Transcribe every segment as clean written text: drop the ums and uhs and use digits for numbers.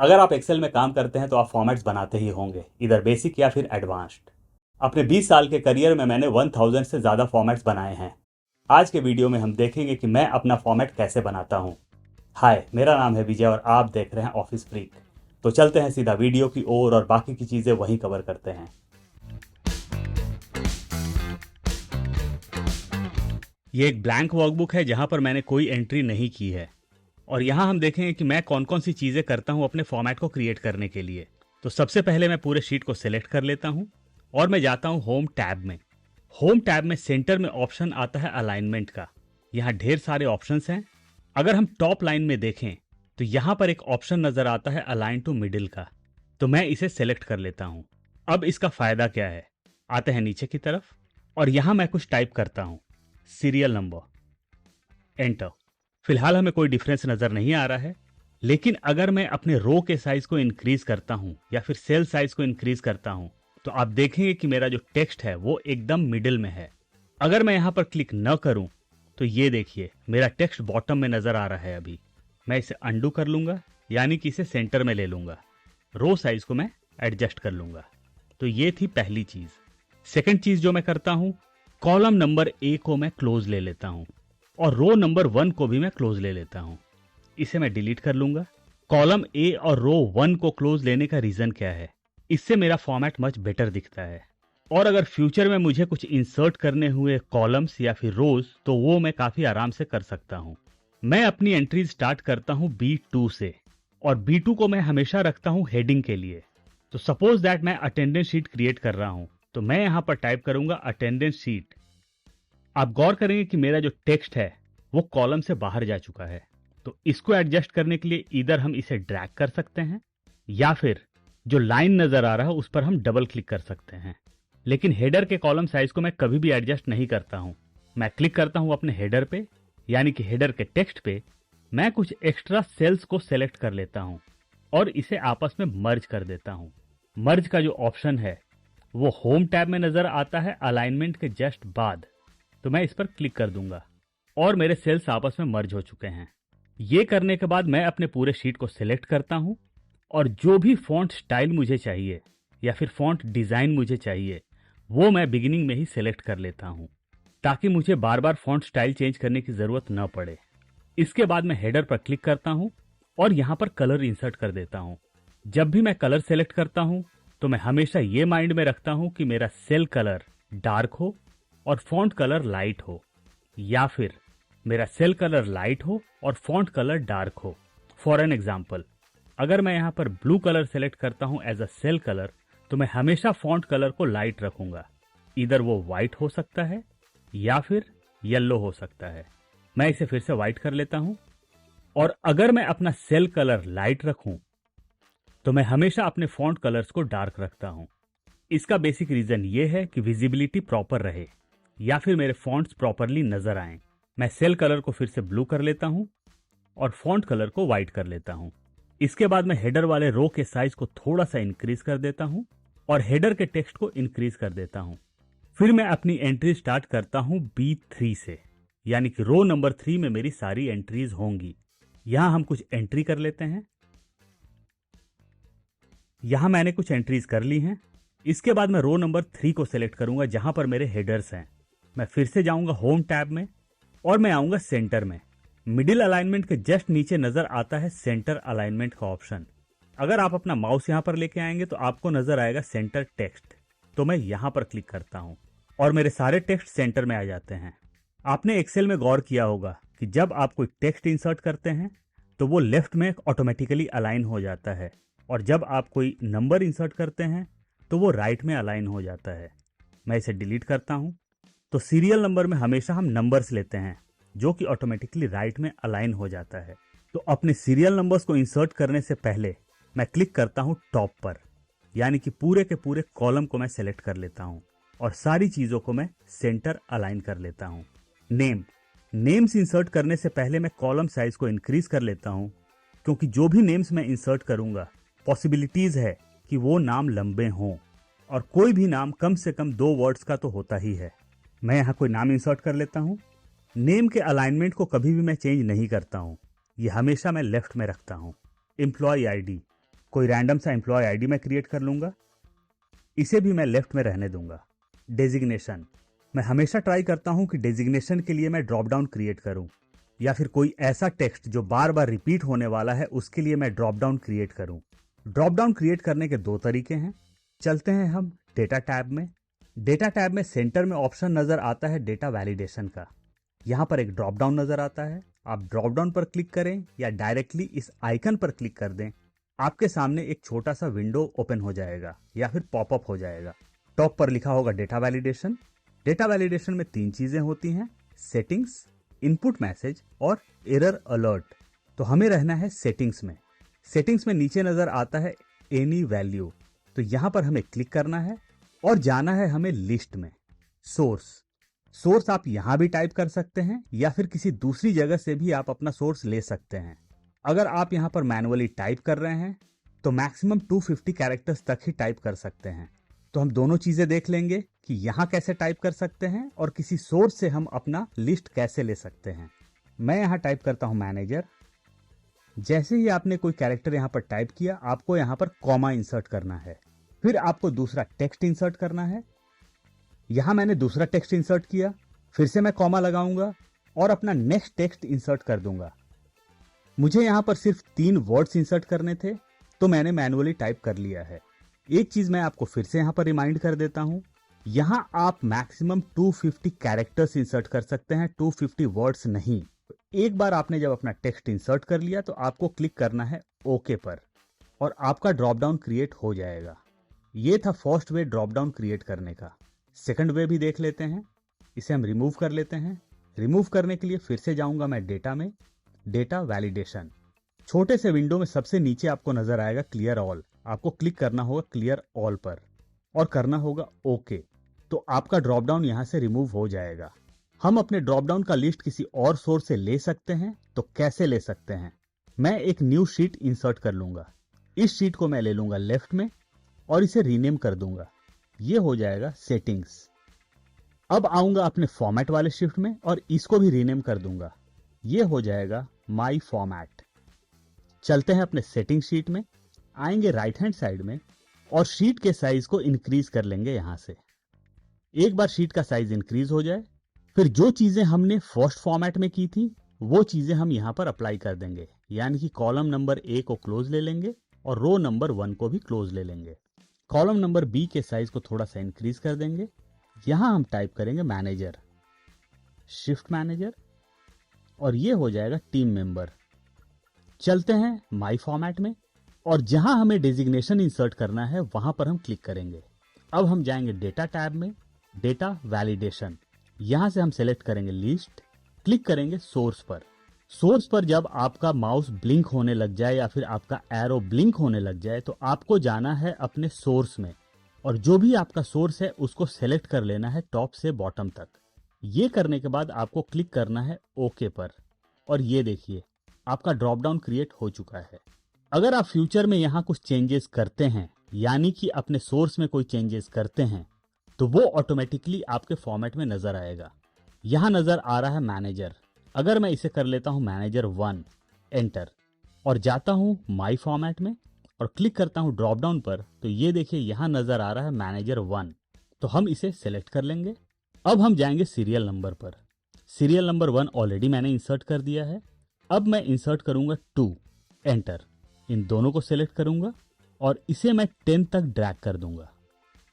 अगर आप एक्सेल में काम करते हैं तो आप फॉर्मेट्स बनाते ही होंगे, इधर बेसिक या फिर एडवांस्ड। अपने 20 साल के करियर में मैंने 1000 से ज़्यादा फॉर्मेट्स बनाए हैं। आज के वीडियो में हम देखेंगे कि मैं अपना फॉर्मेट कैसे बनाता हूँ। हाय, मेरा नाम है विजय और आप देख रहे हैं ऑफिस फ्रीक। तो चलते हैं सीधा वीडियो की ओर और बाकी की चीज़ें वहीं कवर करते हैं। ये एक ब्लैंक वर्कबुक है जहाँ पर मैंने कोई एंट्री नहीं की है। और यहाँ हम देखेंगे कि मैं कौन कौन सी चीज़ें करता हूँ अपने फॉर्मेट को क्रिएट करने के लिए। तो सबसे पहले मैं पूरे शीट को सिलेक्ट कर लेता हूँ और मैं जाता हूँ होम टैब में। होम टैब में सेंटर में ऑप्शन आता है अलाइनमेंट का। यहाँ ढेर सारे ऑप्शंस हैं। अगर हम टॉप लाइन में देखें तो यहाँ पर एक ऑप्शन नजर आता है अलाइन टू मिडिल का, तो मैं इसे सेलेक्ट कर लेता हूँ। अब इसका फायदा क्या है, आते हैं नीचे की तरफ और यहाँ मैं कुछ टाइप करता हूँ, सीरियल नंबर, एंटर। फिलहाल हमें कोई डिफरेंस नजर नहीं आ रहा है, लेकिन अगर मैं अपने रो के साइज को इंक्रीज करता हूं या फिर सेल साइज को इंक्रीज करता हूं तो आप देखेंगे कि मेरा जो टेक्स्ट है वो एकदम मिडिल में है। अगर मैं यहां पर क्लिक न करूं तो ये देखिए मेरा टेक्स्ट बॉटम में नजर आ रहा है। अभी मैं इसे अंडू कर लूंगा, यानी कि इसे सेंटर में ले लूंगा। रो साइज को मैं एडजस्ट कर लूंगा। तो ये थी पहली चीज। सेकंड चीज जो मैं करता हूं, कॉलम नंबर ए को मैं क्लोज ले लेता हूं और रो नंबर 1 को भी मैं क्लोज ले लेता हूं। इसे मैं डिलीट कर लूंगा। कॉलम ए और रो 1 को क्लोज लेने का रीजन क्या है, इससे मेरा फॉर्मेट मच बेटर दिखता है। और अगर फ्यूचर में मुझे कुछ इंसर्ट करने हुए कॉलम्स या फिर रोज तो वो मैं काफी आराम से कर सकता हूं। मैं अपनी एंट्रीज स्टार्ट करता हूं B2 से और B2 को मैं हमेशा रखता हूं हेडिंग के लिए। तो सपोज दैट मैं अटेंडेंस शीट क्रिएट कर रहा हूं तो मैं यहां पर टाइप करूंगा अटेंडेंस शीट। आप गौर करेंगे कि मेरा जो टेक्स्ट है वो कॉलम से बाहर जा चुका है। तो इसको एडजस्ट करने के लिए इधर हम इसे ड्रैग कर सकते हैं या फिर जो लाइन नजर आ रहा है उस पर हम डबल क्लिक कर सकते हैं। लेकिन हेडर के कॉलम साइज को मैं कभी भी एडजस्ट नहीं करता हूं। मैं क्लिक करता हूं अपने हेडर पे, यानी कि हेडर के टेक्स्ट पे। मैं कुछ एक्स्ट्रा सेल्स को सेलेक्ट कर लेता हूं और इसे आपस में मर्ज कर देता हूं। मर्ज का जो ऑप्शन है वो होम टैब में नजर आता है अलाइनमेंट के जस्ट बाद। तो मैं इस पर क्लिक कर दूंगा और मेरे सेल्स आपस में मर्ज हो चुके हैं। ये करने के बाद मैं अपने पूरे शीट को सिलेक्ट करता हूं और जो भी फॉन्ट स्टाइल मुझे चाहिए या फिर फॉन्ट डिजाइन मुझे चाहिए वो मैं बिगिनिंग में ही सिलेक्ट कर लेता हूं, ताकि मुझे बार बार फॉन्ट स्टाइल चेंज करने की जरूरत न पड़े। इसके बाद मैं हेडर पर क्लिक करता हूं और यहां पर कलर इंसर्ट कर देता हूं। जब भी मैं कलर सेलेक्ट करता हूं तो मैं हमेशा ये माइंड में रखता हूं कि मेरा सेल कलर डार्क हो और फॉन्ट कलर लाइट हो, या फिर मेरा सेल कलर लाइट हो और फॉन्ट कलर डार्क हो। फॉर एन एग्जाम्पल, अगर मैं यहाँ पर ब्लू कलर सेलेक्ट करता हूँ एज अ सेल कलर तो मैं हमेशा फॉन्ट कलर को लाइट रखूंगा। इधर वो व्हाइट हो सकता है या फिर येलो हो सकता है। मैं इसे फिर से व्हाइट कर लेता हूँ। और अगर मैं अपना सेल कलर लाइट रखूं तो मैं हमेशा अपने फॉन्ट कलर्स को डार्क रखता हूं। इसका बेसिक रीजन ये है कि विजिबिलिटी प्रॉपर रहे या फिर मेरे फॉन्ट्स प्रॉपरली नजर आएं। मैं सेल कलर को फिर से ब्लू कर लेता हूं और फॉन्ट कलर को व्हाइट कर लेता हूं। इसके बाद मैं हेडर वाले रो के साइज को थोड़ा सा इंक्रीज कर देता हूं और हेडर के टेक्स्ट को इंक्रीज कर देता हूं। फिर मैं अपनी एंट्री स्टार्ट करता हूं B3 से, यानी कि रो नंबर 3 में मेरी सारी एंट्रीज होंगी। यहां हम कुछ एंट्री कर लेते हैं। यहां मैंने कुछ एंट्रीज कर ली हैं। इसके बाद मैं रो नंबर 3 को सिलेक्ट करूंगा जहां पर मेरे हेडर्स हैं। मैं फिर से जाऊंगा होम टैब में और मैं आऊंगा सेंटर में। मिडिल अलाइनमेंट के जस्ट नीचे नजर आता है सेंटर अलाइनमेंट का ऑप्शन। अगर आप अपना माउस यहां पर लेके आएंगे तो आपको नजर आएगा सेंटर टेक्स्ट। तो मैं यहां पर क्लिक करता हूं और मेरे सारे टेक्स्ट सेंटर में आ जाते हैं। आपने एक्सेल में गौर किया होगा कि जब आप कोई टेक्स्ट इंसर्ट करते हैं तो वो लेफ्ट में ऑटोमेटिकली अलाइन हो जाता है और जब आप कोई नंबर इंसर्ट करते हैं तो वो राइट में अलाइन हो जाता है। मैं इसे डिलीट करता हूं। तो सीरियल नंबर में हमेशा हम नंबर्स लेते हैं जो कि ऑटोमेटिकली राइट में अलाइन हो जाता है। तो अपने सीरियल नंबर्स को इंसर्ट करने से पहले मैं क्लिक करता हूं टॉप पर, यानी कि पूरे के पूरे कॉलम को मैं सेलेक्ट कर लेता हूं और सारी चीजों को मैं सेंटर अलाइन कर लेता हूं। नेम्स इंसर्ट करने से पहले मैं कॉलम साइज को इंक्रीज कर लेता हूं, क्योंकि जो भी नेम्स मैं इंसर्ट करूंगा पॉसिबिलिटीज है कि वो नाम लंबे हों और कोई भी नाम कम से कम 2 वर्ड्स का तो होता ही है। मैं यहाँ कोई नाम इंसर्ट कर लेता हूँ। नेम के अलाइनमेंट को कभी भी मैं चेंज नहीं करता हूँ, ये हमेशा मैं लेफ्ट में रखता हूँ। एम्प्लॉय आईडी, कोई रैंडम सा एम्प्लॉय आईडी मैं क्रिएट कर लूंगा, इसे भी मैं लेफ्ट में रहने दूंगा। डेजिग्नेशन, मैं हमेशा ट्राई करता हूं कि डेजिग्नेशन के लिए मैं ड्रॉप डाउन क्रिएट करूं, या फिर कोई ऐसा टेक्स्ट जो बार बार रिपीट होने वाला है उसके लिए मैं ड्रॉप डाउन क्रिएट करूं। ड्रॉप डाउन क्रिएट करने के दो तरीके हैं। चलते हैं हम डेटा टैब में। डेटा टैब में सेंटर में ऑप्शन नजर आता है डेटा वैलिडेशन का। यहाँ पर एक ड्रॉप डाउन नजर आता है, आप ड्रॉप डाउन पर क्लिक करें या डायरेक्टली इस आइकन पर क्लिक कर दें, आपके सामने एक छोटा सा विंडो ओपन हो जाएगा या फिर पॉपअप हो जाएगा। टॉप पर लिखा होगा डेटा वैलिडेशन। डेटा वैलिडेशन में तीन चीजें होती हैं, सेटिंग्स, इनपुट मैसेज और एरर अलर्ट। तो हमें रहना है सेटिंग्स में। सेटिंग्स में नीचे नजर आता है एनी वैल्यू, तो यहां पर हमें क्लिक करना है और जाना है हमें लिस्ट में। सोर्स आप यहां भी टाइप कर सकते हैं या फिर किसी दूसरी जगह से भी आप अपना सोर्स ले सकते हैं। अगर आप यहां पर मैनुअली टाइप कर रहे हैं तो मैक्सिमम 250 कैरेक्टर्स तक ही टाइप कर सकते हैं। तो हम दोनों चीजें देख लेंगे कि यहां कैसे टाइप कर सकते हैं और किसी सोर्स से हम अपना लिस्ट कैसे ले सकते हैं। मैं यहां टाइप करता हूं मैनेजर। जैसे ही आपने कोई कैरेक्टर यहां पर टाइप किया, आपको यहां पर कॉमा इंसर्ट करना है, फिर आपको दूसरा टेक्स्ट इंसर्ट करना है। यहां मैंने दूसरा टेक्स्ट इंसर्ट किया, फिर से मैं कॉमा लगाऊंगा और अपना नेक्स्ट टेक्स्ट इंसर्ट कर दूंगा। मुझे यहां पर सिर्फ 3 वर्ड्स इंसर्ट करने थे, तो मैंने मैनुअली टाइप कर लिया है। एक चीज मैं आपको फिर से यहां पर रिमाइंड कर देता हूं, यहां आप मैक्सिमम 250 कैरेक्टर्स इंसर्ट कर सकते हैं, 250 वर्ड्स नहीं। एक बार आपने जब अपना टेक्स्ट इंसर्ट कर लिया तो आपको क्लिक करना है ओके पर और आपका ड्रॉप डाउन क्रिएट हो जाएगा। ये था first way drop down create करने का। सेकंड वे भी देख लेते हैं। इसे हम रिमूव कर लेते हैं। रिमूव करने के लिए फिर से जाऊंगा मैं डेटा में, डेटा वैलिडेशन। छोटे से विंडो में सबसे नीचे आपको नजर आएगा क्लियर ऑल। आपको क्लिक करना होगा क्लियर ऑल पर और करना होगा ओके। तो आपका ड्रॉप डाउन यहां से रिमूव हो जाएगा। हम अपने ड्रॉप डाउन का लिस्ट किसी और सोर्स से ले सकते हैं, तो कैसे ले सकते हैं? मैं एक न्यू शीट इंसर्ट कर लूंगा। इस शीट को मैं ले लूंगा लेफ्ट में और इसे रीनेम कर दूंगा। ये हो जाएगा सेटिंग्स। अब आऊंगा अपने फॉर्मेट वाले शिफ्ट में और इसको भी रीनेम कर दूंगा। ये हो जाएगा माई फॉर्मेट। चलते हैं अपने सेटिंग शीट में, आएंगे राइट हैंड साइड में और शीट के साइज को इंक्रीज कर लेंगे यहां से। एक बार शीट का साइज इंक्रीज हो जाए, फिर जो चीजें हमने फर्स्ट फॉर्मेट में की थी वो चीजें हम यहां पर अप्लाई कर देंगे। यानी कि कॉलम नंबर ए को क्लोज ले लेंगे और रो नंबर 1 को भी क्लोज ले लेंगे। कॉलम नंबर बी के साइज को थोड़ा सा इंक्रीज कर देंगे। यहां हम टाइप करेंगे मैनेजर, शिफ्ट मैनेजर, और ये हो जाएगा टीम मेंबर। चलते हैं माई फॉर्मेट में और जहां हमें डेजिग्नेशन इंसर्ट करना है वहां पर हम क्लिक करेंगे। अब हम जाएंगे डेटा टैब में, डेटा वैलिडेशन। यहां से हम सेलेक्ट करेंगे लिस्ट, क्लिक करेंगे सोर्स पर। सोर्स पर जब आपका माउस ब्लिंक होने लग जाए या फिर आपका एरो ब्लिंक होने लग जाए तो आपको जाना है अपने सोर्स में और जो भी आपका सोर्स है उसको सेलेक्ट कर लेना है टॉप से बॉटम तक। ये करने के बाद आपको क्लिक करना है ओके पर और ये देखिए आपका ड्रॉप डाउन क्रिएट हो चुका है। अगर आप फ्यूचर में यहाँ कुछ चेंजेस करते हैं, यानी कि अपने सोर्स में कोई चेंजेस करते हैं, तो वो ऑटोमेटिकली आपके फॉर्मेट में नजर आएगा। यहाँ नजर आ रहा है मैनेजर। अगर मैं इसे कर लेता हूँ मैनेजर 1, एंटर, और जाता हूँ माई फॉर्मेट में और क्लिक करता हूँ ड्रॉप डाउन पर, तो ये देखिए यहाँ नजर आ रहा है मैनेजर 1। तो हम इसे सेलेक्ट कर लेंगे। अब हम जाएंगे सीरियल नंबर पर। सीरियल नंबर 1 ऑलरेडी मैंने इंसर्ट कर दिया है। अब मैं इंसर्ट करूंगा 2, एंटर। इन दोनों को सेलेक्ट करूंगा और इसे मैं 10 तक ड्रैग कर दूंगा।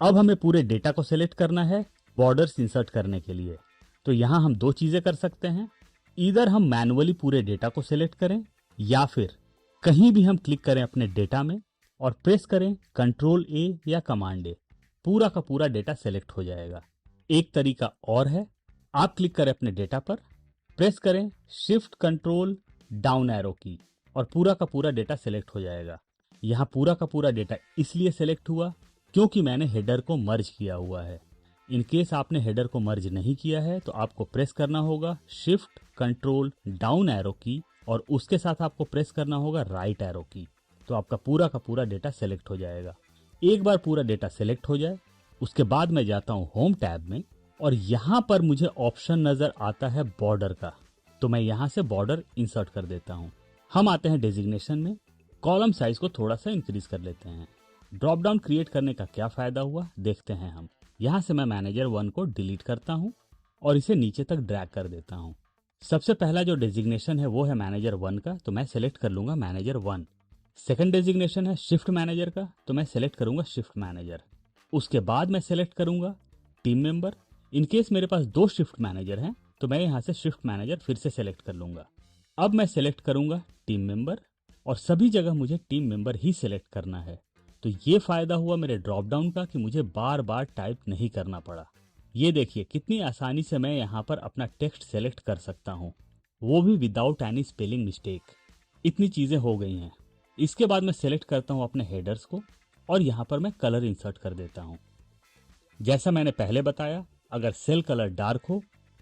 अब हमें पूरे डेटा को सेलेक्ट करना है बॉर्डर्स इंसर्ट करने के लिए। तो यहां हम दो चीजें कर सकते हैं, इधर हम मैनुअली पूरे डेटा को सेलेक्ट करें या फिर कहीं भी हम क्लिक करें अपने डेटा में और प्रेस करें कंट्रोल ए या कमांड ए, पूरा का पूरा डेटा सेलेक्ट हो जाएगा। एक तरीका और है, आप क्लिक करें अपने डेटा पर, प्रेस करें शिफ्ट कंट्रोल डाउन एरो की और पूरा का पूरा डेटा सेलेक्ट हो जाएगा। यहाँ पूरा का पूरा डेटा इसलिए सेलेक्ट हुआ क्योंकि मैंने हेडर को मर्ज किया हुआ है। इन केस आपने हेडर को मर्ज नहीं किया है तो आपको प्रेस करना होगा शिफ्ट कंट्रोल डाउन एरो की और उसके साथ आपको प्रेस करना होगा राइट एरो की, तो आपका पूरा का पूरा डेटा सेलेक्ट हो जाएगा। एक बार पूरा डेटा सेलेक्ट हो जाए उसके बाद मैं जाता हूँ होम टैब में और यहाँ पर मुझे ऑप्शन नजर आता है बॉर्डर का, तो मैं यहाँ से बॉर्डर इंसर्ट कर देता हूँ। हम आते हैं डेजिग्नेशन में, कॉलम साइज को थोड़ा सा इंक्रीज कर लेते हैं। ड्रॉप डाउन क्रिएट करने का क्या फायदा हुआ देखते हैं हम। यहाँ से मैं मैनेजर 1 को डिलीट करता हूँ और इसे नीचे तक ड्रैग कर देता हूँ। सबसे पहला जो डेजिग्नेशन है वो है मैनेजर 1 का, तो मैं सेलेक्ट कर लूंगा मैनेजर 1। सेकंड डेजिग्नेशन है शिफ्ट मैनेजर का, तो मैं सेलेक्ट करूंगा शिफ्ट मैनेजर। उसके बाद मैं सेलेक्ट करूंगा टीम मेंबर। इन केस मेरे पास 2 शिफ्ट मैनेजर हैं तो मैं यहाँ से शिफ्ट मैनेजर फिर से सेलेक्ट कर लूंगा। अब मैं सेलेक्ट करूंगा टीम मेंबर और सभी जगह मुझे टीम मेंबर ही सेलेक्ट करना है। तो ये फायदा हुआ मेरे ड्रॉप डाउन का कि मुझे बार बार टाइप नहीं करना पड़ा। ये देखिए कितनी आसानी से मैं यहाँ पर अपना टेक्स्ट सेलेक्ट कर सकता हूँ, वो भी विदाउट एनी स्पेलिंग मिस्टेक। इतनी चीज़ें हो गई हैं। इसके बाद मैं सेलेक्ट करता हूँ अपने हेडर्स को और यहाँ पर मैं कलर इंसर्ट कर देता हूँ। जैसा मैंने पहले बताया, अगर सेल कलर डार्क हो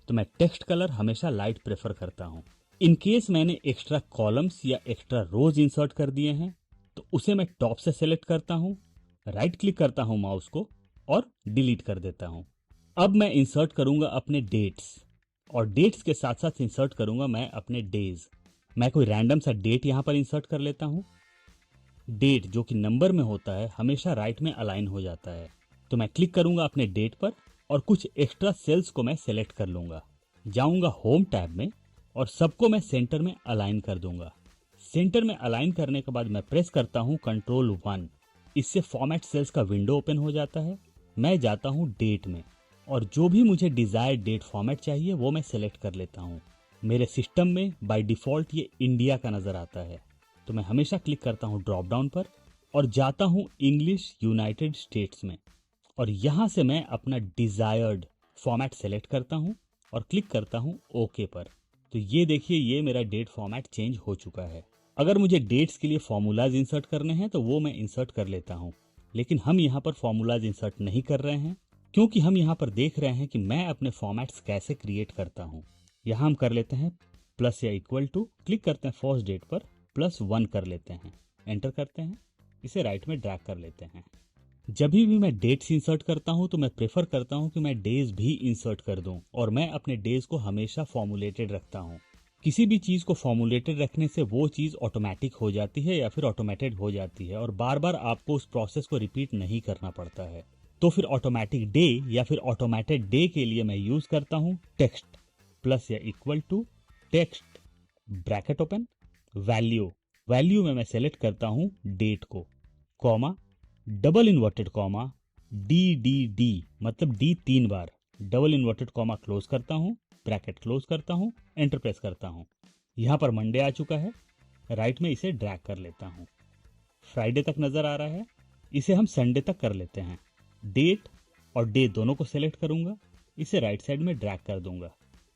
तो मैं टेक्स्ट कलर हमेशा लाइट प्रेफर करता हूँ। इन केस मैंने एक्स्ट्रा कॉलम्स या एक्स्ट्रा रोज इंसर्ट कर दिए हैं तो उसे मैं टॉप से सेलेक्ट करता हूँ, राइट क्लिक करता हूँ माउस को और डिलीट कर देता हूँ। अब मैं इंसर्ट करूंगा अपने डेट्स और डेट्स के साथ साथ इंसर्ट करूंगा मैं अपने डेज। मैं कोई रैंडम सा डेट यहाँ पर इंसर्ट कर लेता हूँ। डेट जो कि नंबर में होता है हमेशा राइट में अलाइन हो जाता है, तो मैं क्लिक करूंगा अपने डेट पर और कुछ एक्स्ट्रा सेल्स को मैं सेलेक्ट कर लूंगा। जाऊंगा होम टैब में और सबको मैं सेंटर में अलाइन कर दूंगा। सेंटर में अलाइन करने के बाद मैं प्रेस करता हूँ Ctrl+1। इससे फॉर्मेट सेल्स का विंडो ओपन हो जाता है। मैं जाता हूँ डेट में और जो भी मुझे डिजायर्ड डेट फॉर्मेट चाहिए वो मैं सेलेक्ट कर लेता हूँ। मेरे सिस्टम में बाय डिफॉल्ट ये इंडिया का नजर आता है, तो मैं हमेशा क्लिक करता हूँ ड्रॉप डाउन पर और जाता हूँ इंग्लिश यूनाइटेड स्टेट्स में और यहाँ से मैं अपना डिजायर्ड फॉर्मेट सेलेक्ट करता हूँ और क्लिक करता हूँ ओके पर। तो ये देखिए ये मेरा डेट फॉर्मेट चेंज हो चुका है। अगर मुझे डेट्स के लिए फॉर्मूलाज इंसर्ट करने हैं तो वो मैं इंसर्ट कर लेता हूँ, लेकिन हम यहाँ पर फॉर्मूलाज इंसर्ट नहीं कर रहे हैं क्योंकि हम यहाँ पर देख रहे हैं कि मैं अपने फॉर्मेट्स कैसे क्रिएट करता हूँ। यहाँ हम कर लेते हैं प्लस या इक्वल टू, क्लिक करते हैं फर्स्ट डेट पर +1 कर लेते हैं, एंटर करते हैं, इसे राइट में ड्रैग कर लेते हैं। जब भी मैं डेट्स इंसर्ट करता हूं तो मैं प्रेफर करता हूं कि मैं डेज भी इंसर्ट कर दूं और मैं अपने डेज को हमेशा फॉर्मुलेटेड रखता हूं। किसी भी चीज को फॉर्मुलेटेड रखने से वो चीज ऑटोमेटिक हो जाती है या फिर ऑटोमेटेड हो जाती है और बार बार आपको उस प्रोसेस को रिपीट नहीं करना पड़ता है। तो फिर ऑटोमेटिक डे या फिर ऑटोमेटेड डे के लिए मैं यूज करता हूं टेक्स्ट प्लस या equal to text bracket open value में मैं सेलेक्ट करता हूं डेट को, comma double inverted comma D मतलब डी 3 बार, डबल इन्वर्टेड कॉमा क्लोज करता हूं, ब्रैकेट क्लोज करता हूं, एंटर प्रेस करता हूं। यहां पर मंडे आ चुका है, राइट में इसे ड्रैग कर लेता हूं। फ्राइडे तक नजर आ रहा है, इसे हम संडे तक कर लेते हैं। डेट और डे दोनों को सेलेक्ट करूंगा, इसे राइट साइड में ड्रैग कर दूंगा।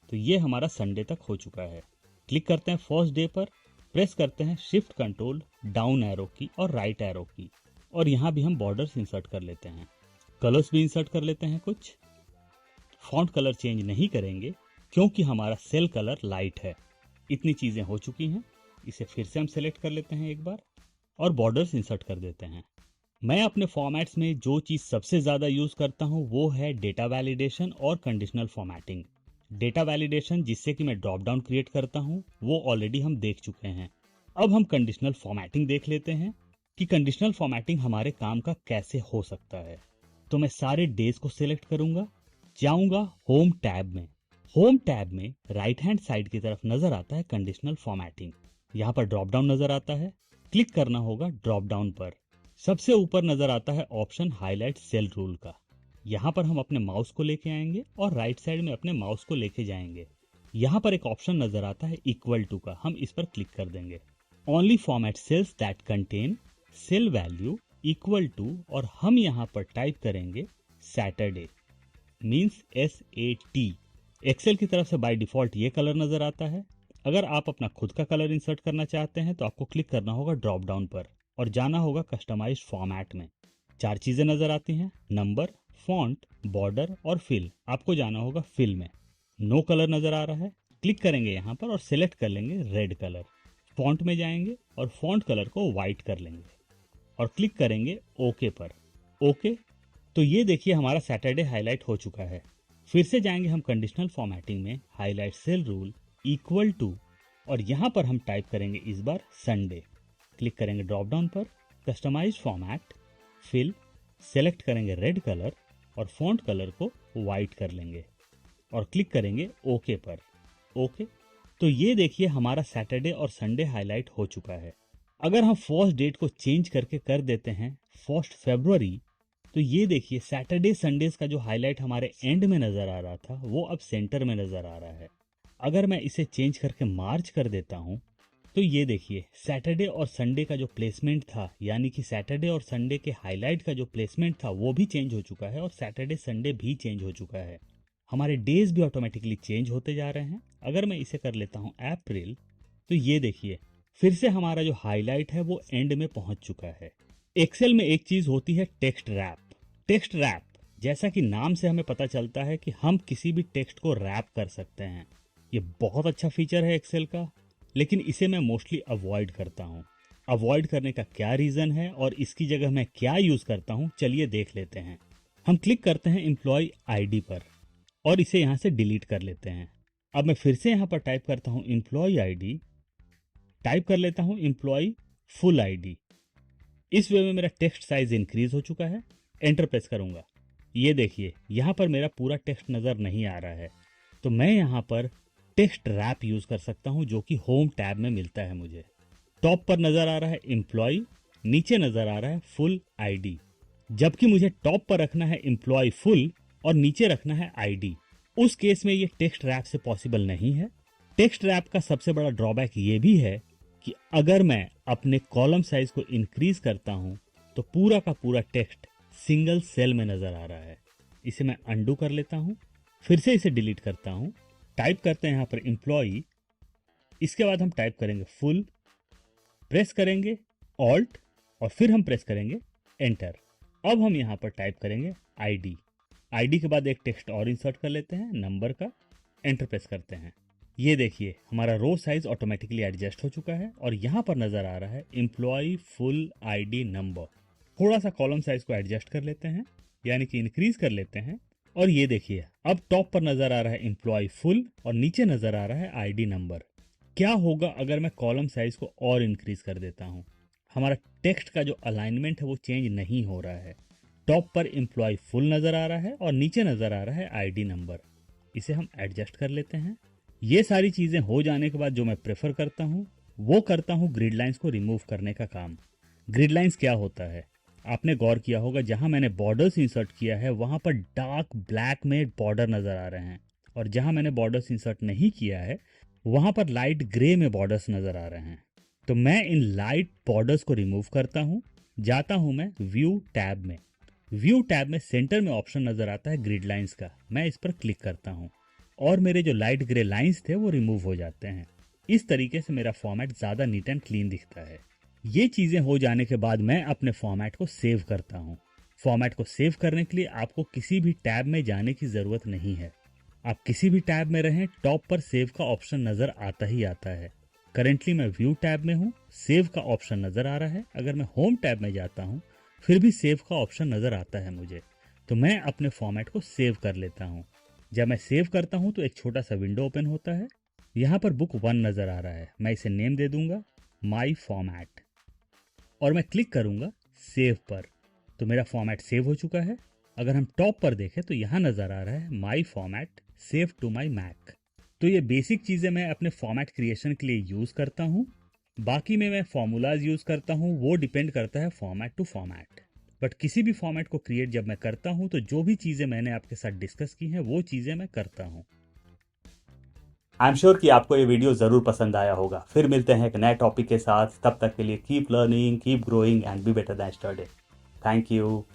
तो ये हमारा संडे तक हो चुका है। क्लिक करते हैं फर्स्ट डे पर, प्रेस करते हैं शिफ्ट कंट्रोल डाउन एरो की और राइट एरो की और यहाँ भी हम बॉर्डर्स इंसर्ट कर लेते हैं। कलर्स भी इंसर्ट कर लेते हैं कुछ। फॉन्ट कलर चेंज नहीं करेंगे क्योंकि हमारा सेल कलर लाइट है। इतनी चीजें हो चुकी हैं, इसे फिर से हम सेलेक्ट कर लेते हैं एक बार और बॉर्डर्स इंसर्ट कर देते हैं। मैं अपने फॉर्मेट्स में जो चीज सबसे ज्यादा यूज करता हूँ वो है डेटा वैलिडेशन और कंडीशनल फॉर्मेटिंग। डेटा वैलिडेशन जिससे कि मैं ड्रॉप डाउन क्रिएट करता हूँ वो ऑलरेडी हम देख चुके हैं। अब हम कंडीशनल फॉर्मेटिंग देख लेते हैं कि कंडीशनल फॉर्मेटिंग हमारे काम का कैसे हो सकता है। तो मैं सारे डेज को सिलेक्ट करूंगा, जाऊंगा होम टैब में। होम टैब में राइट हैंड साइड की तरफ नजर आता है कंडीशनल फॉर्मेटिंग। यहाँ पर ड्रॉप डाउन नजर आता है, क्लिक करना होगा ड्रॉप डाउन पर। सबसे ऊपर नजर आता है ऑप्शन हाईलाइट सेल रूल का। यहाँ पर हम अपने माउस को लेके आएंगे और राइट साइड में अपने माउस को लेके जाएंगे। यहाँ पर एक ऑप्शन नजर आता है इक्वल टू का, हम इस पर क्लिक कर देंगे। Only format cells that contain cell value equal to और हम यहाँ पर टाइप करेंगे सैटरडे मीन्स SAT। एक्सेल की तरफ से बाय डिफॉल्ट ये कलर नजर आता है। अगर आप अपना खुद का कलर इंसर्ट करना चाहते हैं तो आपको क्लिक करना होगा ड्रॉप डाउन पर और जाना होगा कस्टमाइज्ड फॉर्मेट में। 4 चीजें नजर आती हैं, नंबर, फॉन्ट, बॉर्डर और फिल। आपको जाना होगा फिल में। नो कलर नजर आ रहा है, क्लिक करेंगे यहाँ पर और सिलेक्ट कर लेंगे रेड कलर। फॉन्ट में जाएंगे और फॉन्ट कलर को व्हाइट कर लेंगे और क्लिक करेंगे ओके पर। ओके, तो ये देखिए हमारा सैटरडे हाईलाइट हो चुका है। फिर से जाएंगे हम कंडीशनल फॉर्मेटिंग में, highlight cell rule equal to और यहाँ पर हम टाइप करेंगे इस बार संडे। क्लिक करेंगे ड्रॉप डाउन पर, कस्टमाइज फॉर्मेट, फिल, सेलेक्ट करेंगे रेड कलर और फॉन्ट कलर को वाइट कर लेंगे और क्लिक करेंगे ओके पर। ओके, तो ये देखिए हमारा सैटरडे और संडे हाईलाइट हो चुका है। अगर हम फर्स्ट डेट को चेंज करके कर देते हैं 1 फरवरी, तो ये देखिए सैटरडे संडेज का जो हाईलाइट हमारे एंड में नज़र आ रहा था वो अब सेंटर में नज़र आ रहा है। अगर मैं इसे चेंज करके मार्च कर देता हूँ तो ये देखिए सैटरडे और संडे का जो प्लेसमेंट था, यानी कि सैटरडे और संडे के हाईलाइट का जो प्लेसमेंट था वो भी चेंज हो चुका है और सैटरडे संडे भी चेंज हो चुका है। हमारे डेज भी ऑटोमेटिकली चेंज होते जा रहे हैं। अगर मैं इसे कर लेता हूँ अप्रैल, तो ये देखिए फिर से हमारा जो हाईलाइट है वो एंड में पहुंच चुका है। एक्सेल में एक चीज होती है टेक्स्ट रैप। टेक्स्ट रैप, जैसा कि नाम से हमें पता चलता है कि हम किसी भी टेक्स्ट को रैप कर सकते हैं। ये बहुत अच्छा फीचर है एक्सेल का, लेकिन इसे मैं मोस्टली अवॉइड करता हूँ। अवॉइड करने का क्या रीज़न है और इसकी जगह मैं क्या यूज़ करता हूँ, चलिए देख लेते हैं। हम क्लिक करते हैं एम्प्लॉय आईडी पर और इसे यहाँ से डिलीट कर लेते हैं। अब मैं फिर से यहाँ पर टाइप करता हूँ एम्प्लॉय आईडी, टाइप कर लेता हूँ एम्प्लॉय फुल आईडी। इस वे में मेरा टेक्स्ट साइज इंक्रीज हो चुका है। एंटर प्रेस करूँगा, ये देखिए यहाँ पर मेरा पूरा टेक्स्ट नज़र नहीं आ रहा है। तो मैं यहाँ पर टेक्स्ट रैप यूज कर सकता हूं, जो कि होम टैब में मिलता है मुझे। टॉप पर नजर आ रहा है एम्प्लॉय, नीचे नजर आ रहा है फुल आईडी, जबकि मुझे टॉप पर रखना है एम्प्लॉय फुल और नीचे रखना है आईडी। उस केस में ये टेक्स्ट रैप से पॉसिबल नहीं है। टेक्स्ट रैप का सबसे बड़ा ड्रॉबैक ये भी है कि अगर मैं अपने कॉलम साइज को इंक्रीज करता हूं तो पूरा का पूरा टेक्स्ट सिंगल सेल में नजर आ रहा है। इसे मैं अंडू कर लेता हूं, फिर से इसे डिलीट करता हूं, टाइप करते हैं यहाँ पर एम्प्लॉय, इसके बाद हम टाइप करेंगे फुल, प्रेस करेंगे ऑल्ट और फिर हम प्रेस करेंगे एंटर। अब हम यहाँ पर टाइप करेंगे आईडी। आईडी के बाद एक टेक्स्ट और इंसर्ट कर लेते हैं नंबर का, एंटर प्रेस करते हैं। ये देखिए हमारा रो साइज ऑटोमेटिकली एडजस्ट हो चुका है और यहाँ पर नजर आ रहा है एम्प्लॉय फुल आईडी नंबर। थोड़ा सा कॉलम साइज को एडजस्ट कर लेते हैं, यानी कि इंक्रीज कर लेते हैं, और ये देखिए अब टॉप पर नजर आ रहा है एम्प्लॉय फुल और नीचे नजर आ रहा है आईडी नंबर। क्या होगा अगर मैं कॉलम साइज को और इंक्रीज कर देता हूं? हमारा टेक्स्ट का जो अलाइनमेंट है वो चेंज नहीं हो रहा है। टॉप पर एम्प्लॉय फुल नजर आ रहा है और नीचे नजर आ रहा है आईडी नंबर। इसे हम एडजस्ट कर लेते हैं। ये सारी चीजें हो जाने के बाद जो मैं प्रेफर करता हूँ वो करता हूँ ग्रिड लाइंस को रिमूव करने का काम। ग्रिड लाइंस क्या होता है? आपने गौर किया होगा जहां मैंने बॉर्डर्स इंसर्ट किया है वहां पर डार्क ब्लैक में बॉर्डर नजर आ रहे हैं, और जहां मैंने बॉर्डर्स इंसर्ट नहीं किया है वहां पर लाइट ग्रे में बॉर्डर्स नजर आ रहे हैं। तो मैं इन लाइट बॉर्डर्स को रिमूव करता हूं। जाता हूं मैं व्यू टैब में। व्यू टैब में सेंटर में ऑप्शन नजर आता है ग्रिड लाइंस का, मैं इस पर क्लिक करता हूं और मेरे जो लाइट ग्रे लाइंस थे वो रिमूव हो जाते हैं। इस तरीके से मेरा फॉर्मेट ज्यादा नीट एंड क्लीन दिखता है। ये चीजें हो जाने के बाद मैं अपने फॉर्मेट को सेव करता हूँ। फॉर्मेट को सेव करने के लिए आपको किसी भी टैब में जाने की जरूरत नहीं है। आप किसी भी टैब में रहें, टॉप पर सेव का ऑप्शन नजर आता ही आता है। करेंटली मैं व्यू टैब में हूँ, सेव का ऑप्शन नजर आ रहा है। अगर मैं होम टैब में जाता हूँ फिर भी सेव का ऑप्शन नजर आता है मुझे, तो मैं अपने फॉर्मेट को सेव कर लेता हूँ। जब मैं सेव करता हूँ तो एक छोटा सा विंडो ओपन होता है। यहाँ पर बुक 1 नजर आ रहा है, मैं इसे नेम दे दूंगा माई फॉर्मेट और मैं क्लिक करूंगा सेव पर, तो मेरा फॉर्मेट सेव हो चुका है। अगर हम टॉप पर देखें तो यहाँ नजर आ रहा है my format save to my Mac. तो ये बेसिक चीजें मैं अपने फॉर्मेट क्रिएशन के लिए यूज करता हूँ। बाकी में मैं फॉर्मूलाज यूज करता हूँ, वो डिपेंड करता है फॉर्मेट टू फॉर्मेट। बट किसी भी फॉर्मेट को क्रिएट जब मैं करता हूँ तो जो भी चीजें मैंने आपके साथ डिस्कस की हैं वो चीजें मैं करता हूँ। आई एम श्योर कि आपको ये वीडियो जरूर पसंद आया होगा। फिर मिलते हैं एक नए टॉपिक के साथ, तब तक के लिए keep learning, keep growing and be better than yesterday. Thank you.